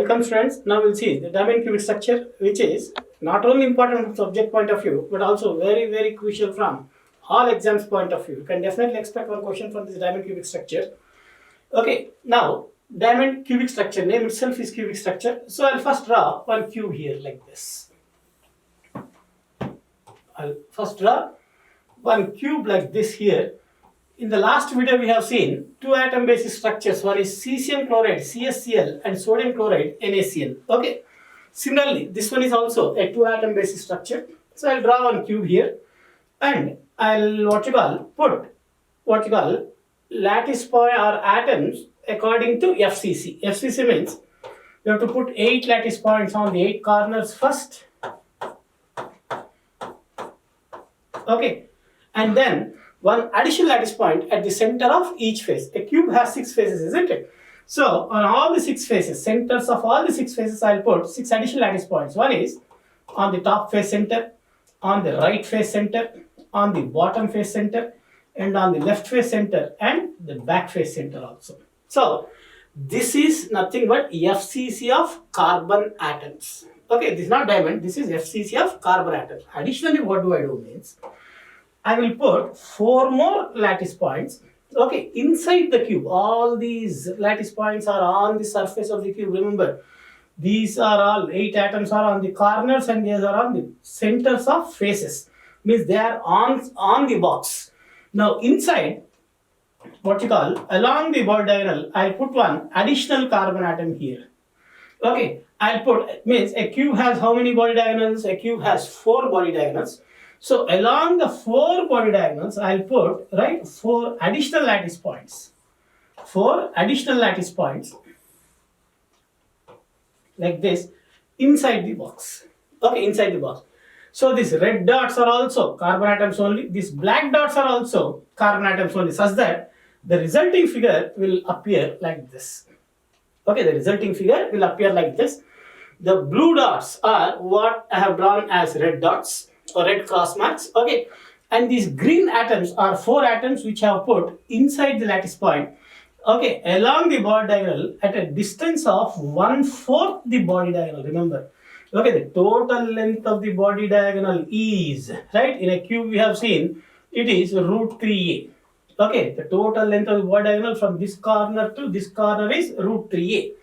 welcome students. Now we'll see the diamond cubic structure, which is not only important from subject point of view, but also very crucial from all exams point of view. You can definitely expect one question from this diamond cubic structure. Okay, now diamond cubic structure, name itself is cubic structure. So I'll first draw one cube here like this. I'll first draw one cube like this here. In the last video, we have seen two atom basis structures. One is cesium chloride, CaCl, and sodium chloride, NaCl. Okay. Similarly, this one is also a two atom basis structure. So I'll draw one cube here, and I'll put lattice point or atoms according to FCC. FCC means you have to put 8 lattice points on the 8 corners first. Okay, and then one additional lattice point at the center of each face. A cube has 6 faces, isn't it? So on all the 6 faces, centers of all the 6 faces, I'll put 6 additional lattice points. One is on the top face center, on the right face center, on the bottom face center, and on the left face center, and the back face center also. So this is nothing but FCC of carbon atoms. Okay, this is not diamond, this is FCC of carbon atoms. Additionally, what do I do means, I will put 4 more lattice points, okay, inside the cube. All these lattice points are on the surface of the cube. Remember, these are all 8 atoms are on the corners and these are on the centers of faces. Means they are on the box. Now inside, along the body diagonal, I'll put one additional carbon atom here. Okay, means a cube has how many body diagonals? A cube has 4 body diagonals. So along the 4 body diagonals, I'll put 4 additional lattice points. 4 additional lattice points like this inside the box. Okay, inside the box. So these red dots are also carbon atoms only. These black dots are also carbon atoms only, such that the resulting figure will appear like this. Okay, the resulting figure will appear like this. The blue dots are what I have drawn as red dots or red cross marks. Okay, and these green atoms are 4 atoms which I have put inside the lattice point. Okay, along the body diagonal at a distance of 1/4 the body diagonal. Remember, okay, the total length of the body diagonal is, in a cube we have seen it is √3a. Okay, the total length of the body diagonal from this corner to this corner is √3a.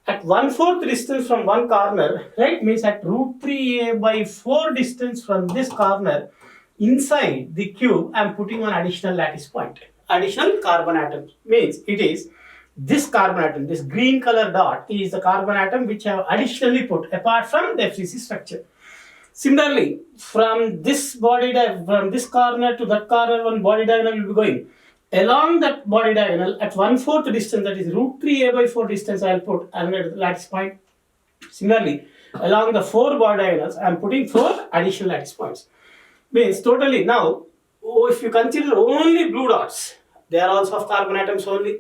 At 1/4 distance from one corner, means at √3a by 4 distance from this corner, inside the cube, I am putting one additional lattice point. Additional carbon atom means it is this carbon atom, this green color dot is the carbon atom which I have additionally put apart from the FCC structure. Similarly, from this from this corner to that corner, one body diagonal will be going. Along that body diagonal at 1/4 distance, that is √3a by 4 distance, I will put another lattice point. Similarly, along the 4 body diagonals, I am putting 4 additional lattice points. Means totally now, if you consider only blue dots, they are also of carbon atoms only.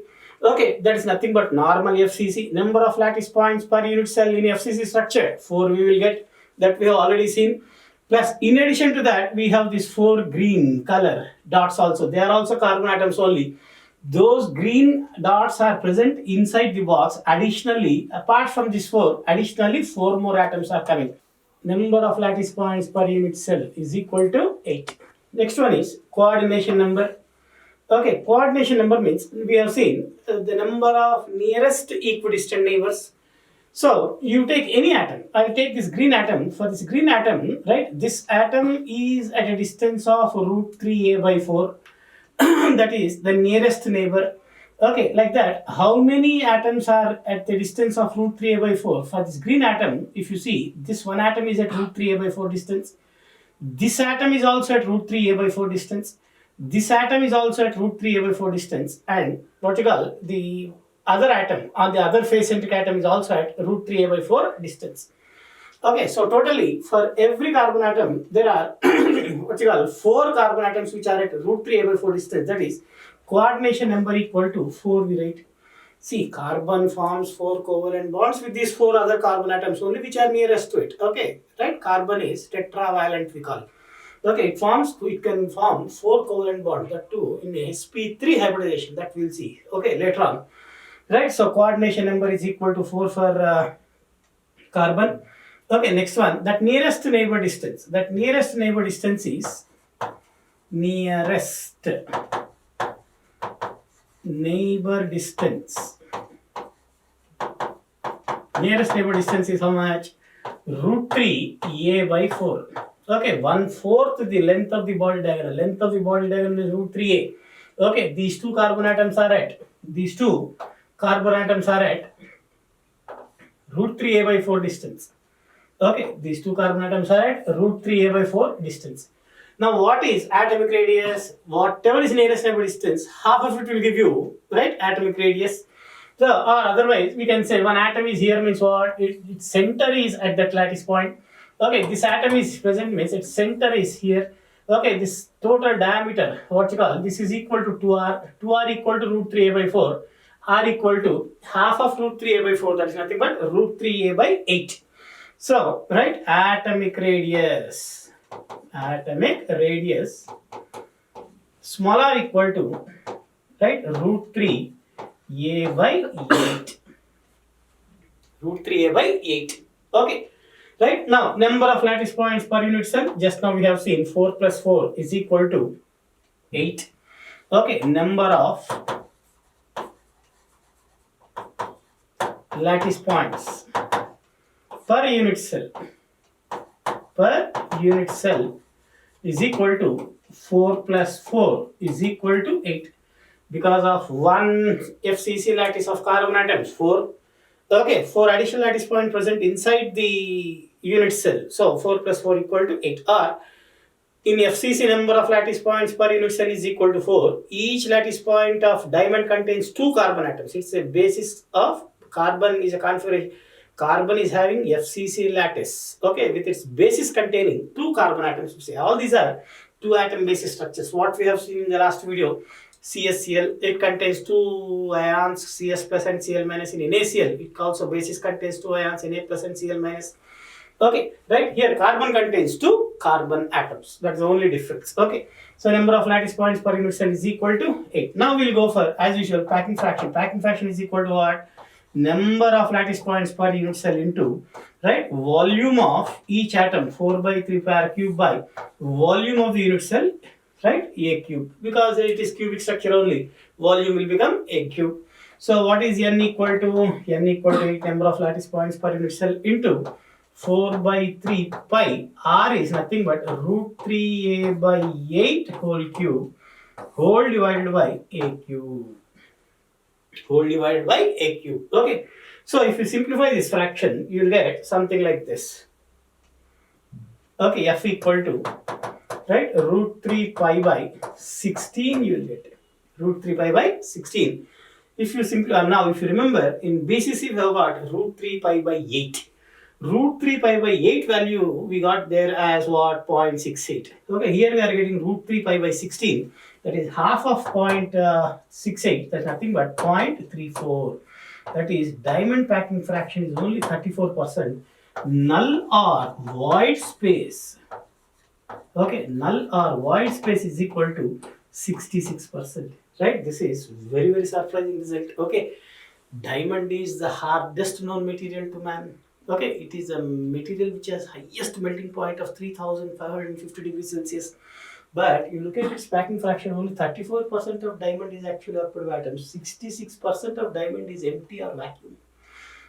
Okay, that is nothing but normal FCC. Number of lattice points per unit cell in FCC structure, 4 we will get, that we have already seen. Plus, in addition to that, we have these 4 green color dots also. They are also carbon atoms only. Those green dots are present inside the box. Additionally, apart from these 4, additionally 4 more atoms are coming. Number of lattice points per unit cell is equal to 8. Next one is coordination number. Okay, coordination number means we have seen the number of nearest equidistant neighbors. So you take any atom. I will take this green atom. For this green atom, this atom is at a distance of √3a by 4. That is the nearest neighbor. Okay, like that. How many atoms are at the distance of √3a by 4? For this green atom, if you see, this one atom is at √3a by 4 distance. This atom is also at √3a by 4 distance. This atom is also at √3a by 4 distance. And the other atom on the other face centric atom is also at √3a by 4 distance. Okay, so totally for every carbon atom there are 4 carbon atoms which are at √3a by 4 distance. That is coordination number equal to 4 we write. See, carbon forms 4 covalent bonds with these 4 other carbon atoms only which are nearest to it. Okay, carbon is tetravalent we call. Okay, it can form 4 covalent bonds, that too in a sp3 hybridization, that we'll see. Okay, later on. So coordination number is equal to 4 for carbon. Okay, next one, that nearest neighbor distance. That nearest neighbor distance is nearest neighbor distance. Nearest neighbor distance is how much? Root 3 A by 4. Okay, 1/4 the length of the body diagonal. Length of the body diagonal is root 3A. Okay, these two carbon atoms are at root 3A by 4 distance. Okay, these two carbon atoms are at root 3A by 4 distance. Now, what is atomic radius? Whatever is nearest neighbor distance, half of it will give you, right, atomic radius. So, or otherwise, we can say one atom is here means what? Its center is at that lattice point. Okay, this atom is present means its center is here. Okay, this total diameter, what you call, this is equal to 2r. 2r equal to root 3a by 4. R equal to half of root 3a by 4, that is nothing but root 3a by 8. So, right, atomic radius, small r equal to, right, root 3 a by 8. Root 3a by 8. Okay. Right. Now, number of lattice points per unit cell. Just now we have seen 4 plus 4 is equal to 8. Okay. Number of lattice points per unit cell. Is equal to 4 plus 4 is equal to 8. Because of one FCC lattice of carbon atoms, 4. Okay, 4 additional lattice points present inside the unit cell. So 4 plus 4 equal to 8. Or in FCC, number of lattice points per unit cell is equal to 4. Each lattice point of diamond contains 2 carbon atoms. It's a basis of carbon is a configuration. Carbon is having FCC lattice. Okay, with its basis containing 2 carbon atoms. All these are 2 atom basis structures. What we have seen in the last video. CSCl, it contains 2 ions, CS plus and Cl minus. In NaCl, it also basis contains 2 ions, Na plus and Cl minus. Okay, right here carbon contains 2 carbon atoms. That's the only difference. Okay, so number of lattice points per unit cell is equal to 8. Now we'll go for, as usual, packing fraction. Packing fraction is equal to what? Number of lattice points per unit cell into, right, volume of each atom, 4 by 3 pi r cube by volume of the unit cell, right, A cube. Because it is cubic structure only, volume will become A cube. So what is N equal to? N equal to 8 number of lattice points per unit cell into 4 by 3 pi. R is nothing but root 3a by 8 whole cube whole divided by A cube. Okay. So if you simplify this fraction, you will get something like this. Okay, F equal to, right, root 3 pi by 16 you will get. Root 3 pi by 16. If you simplify, now if you remember, in BCC we have got root 3 pi by 8. Root 3 pi by 8 value we got there as what? 0.68. Okay, here we are getting root 3 pi by 16. That is half of 0.68. That's nothing but 0.34. That is diamond packing fraction is only 34%. Null or void space. Okay, null or void space is equal to 66%. Right? This is very, very surprising result. Okay, diamond is the hardest known material to man. Okay, it is a material which has highest melting point of 3550 degrees Celsius. But you look at its packing fraction, only 34% of diamond is actually occupied by atoms. 66% of diamond is empty or vacuum.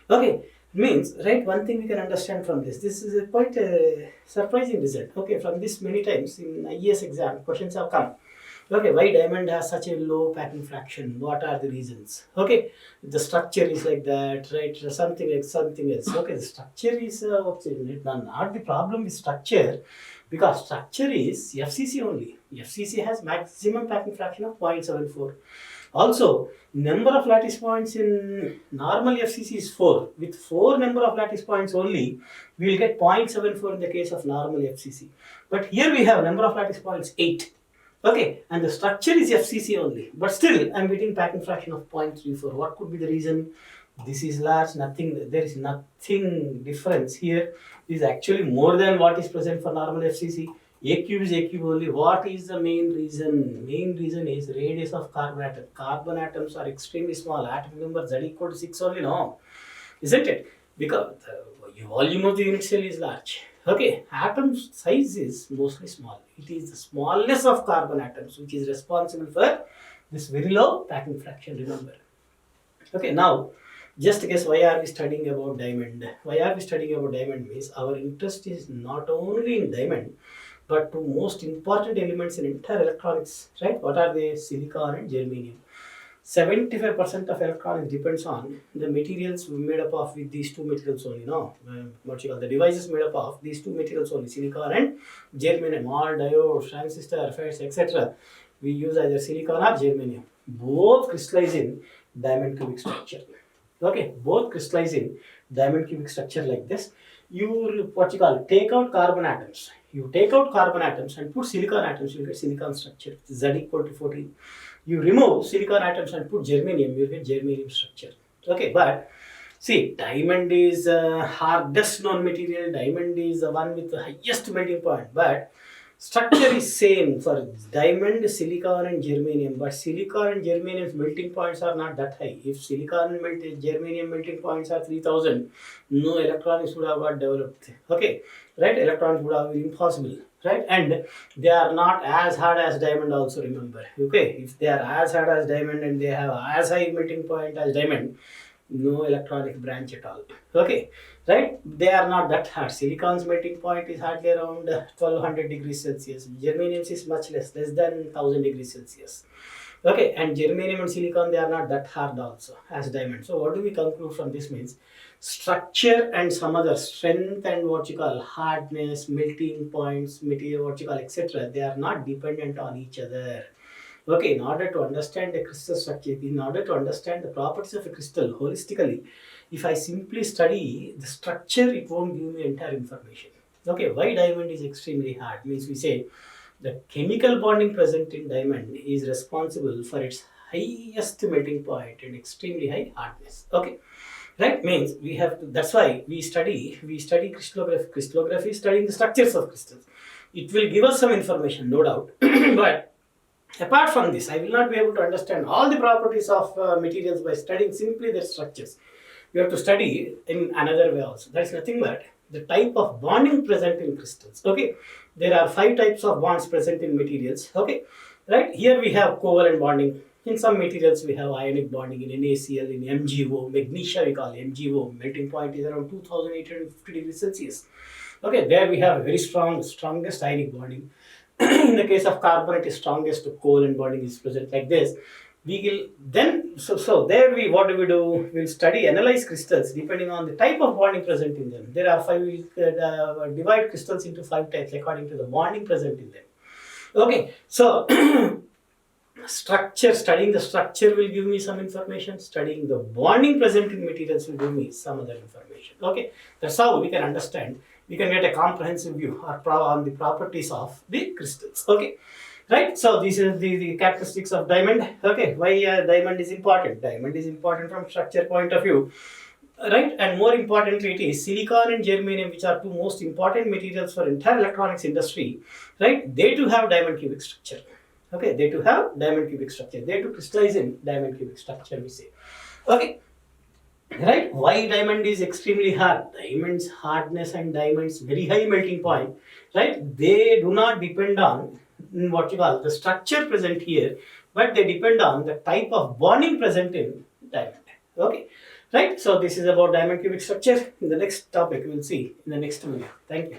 Okay, means, right, one thing we can understand from this. This is quite a surprising result. Okay, from this many times in IES exam, questions have come. Okay, why diamond has such a low packing fraction? What are the reasons? Okay, the structure is like that, right? Something else. Okay, the structure is not the problem with structure, because structure is FCC only. FCC has maximum packing fraction of 0.74. Also, number of lattice points in normal FCC is 4. With 4 number of lattice points only, we will get 0.74 in the case of normal FCC. But here we have number of lattice points 8. Okay, and the structure is FCC only, but still I am getting packing fraction of 0.34. What could be the reason? This is large, there is nothing difference here. This is actually more than what is present for normal FCC. A cube is A cube only. What is the main reason? Main reason is radius of carbon atom. Carbon atoms are extremely small. Atom number Z equal to 6 only, no? Isn't it? Because volume of the unit cell is large. Okay, atom size is mostly small. It is the smallness of carbon atoms which is responsible for this very low packing fraction, remember. Okay, now just guess why are we studying about diamond? Why are we studying about diamond means our interest is not only in diamond but two most important elements in entire electronics, right? What are they? Silicon and germanium. 75% of electronics depends on the materials made up of with these two materials only, no? What you call the devices made up of these two materials only, silicon and germanium. All diodes, transistor, FETs, etc. We use either silicon or germanium. Both crystallize in diamond cubic structure. Okay, both crystallize in diamond cubic structure like this. You what you call take out carbon atoms. You take out carbon atoms and put silicon atoms, you get silicon structure. Z equal to 14. You remove silicon atoms and put germanium, you get germanium structure. Okay, but see, diamond is hardest known material. Diamond is the one with the highest melting point, but structure is same for diamond, silicon and germanium, but silicon and germanium's melting points are not that high. If silicon and germanium melting points are 3000, no electronics would have got developed. Okay, right? Electrons would have been impossible, right? And they are not as hard as diamond also, remember. Okay, if they are as hard as diamond and they have as high melting point as diamond, no electronic branch at all. Okay, right? They are not that hard. Silicon's melting point is hardly around 1200 degrees Celsius. Germanium is much less than 1000 degrees Celsius. Okay, and germanium and silicon, they are not that hard also as diamond. So what do we conclude from this means structure and some other strength and what you call hardness, melting points, material, what you call etc. They are not dependent on each other. Okay, in order to understand a crystal structure, in order to understand the properties of a crystal holistically, if I simply study the structure, it won't give me entire information. Okay, why diamond is extremely hard means we say the chemical bonding present in diamond is responsible for its highest melting point and extremely high hardness. Okay, right? Means we have to. That's why we study crystallography. Crystallography is studying the structures of crystals. It will give us some information, no doubt, but apart from this, I will not be able to understand all the properties of materials by studying simply their structures. You have to study in another way also. That is nothing but the type of bonding present in crystals. Okay, there are 5 types of bonds present in materials. Okay, right here we have covalent bonding. In some materials we have ionic bonding in NaCl, in MgO, magnesia we call MgO. Melting point is around 2850 degrees Celsius. Okay, there we have very strongest ionic bonding. In the case of carbon, it is strongest covalent bonding is present like this. We will then so there we what do? We'll study analyze crystals depending on the type of bonding present in them. There are 5. We divide crystals into 5 types according to the bonding present in them. Okay, so studying the structure will give me some information. Studying the bonding present in materials will give me some other information. Okay, that's how we can understand. We can get a comprehensive view on the properties of the crystals. Okay, right? So this is the characteristics of diamond. Okay, why diamond is important? Diamond is important from structure point of view, right? And more importantly, it is silicon and germanium, which are two most important materials for entire electronics industry, right? They too have diamond cubic structure. Okay, they too have diamond cubic structure. They too crystallize in diamond cubic structure, we say. Okay, right? Why diamond is extremely hard? Diamond's hardness and diamond's very high melting point, right? They do not depend on what you call the structure present here, but they depend on the type of bonding present in diamond. Okay, right? So this is about diamond cubic structure. In the next topic, we will see in the next video. Thank you.